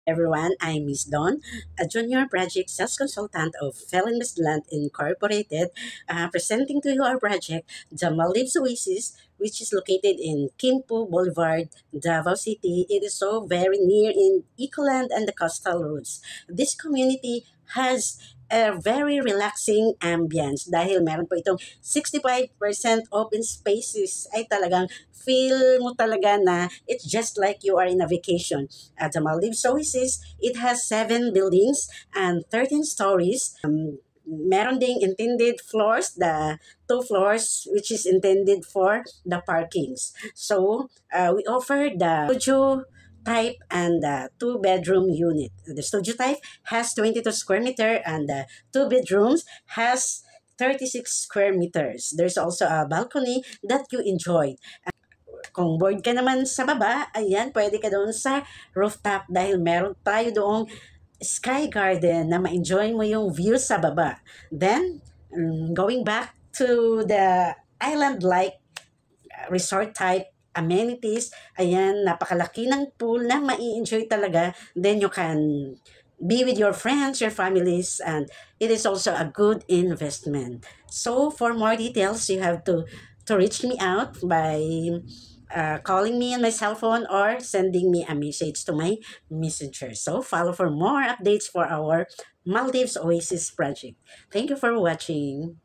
Everyone, I'm Miss Dawn, a junior project sales consultant of Felinvest Land Incorporated, presenting to you our project, the Maldives Oasis, which is located in Kimpo Boulevard, Davao City. It is so very near in Ecoland and the coastal routes. This community has a very relaxing ambience dahil meron po itong 65% open spaces ay talagang feel mo talaga na it's just like you are in a vacation at the Maldives Oasis. It has 7 buildings and 13 stories. Meron ding intended floors, the 2 floors, which is intended for the parkings. So, we offer the studio type and the 2 bedroom unit. The studio type has 22 square meter and the 2 bedrooms has 36 square meters. There's also a balcony that you enjoy. Kung bored ka naman sa baba, ayan, pwede ka doon sa rooftop dahil meron tayo doong sky garden na ma-enjoy mo yung view sa baba. Then, going back to the island-like resort type amenities, ayan, napakalaki ng pool na mai-enjoy talaga. Then you can be with your friends, your families, and it is also a good investment. So for more details, you have to reach me out by calling me on my cell phone or sending me a message to my messenger. So follow for more updates for our Maldives Oasis project. Thank you for watching.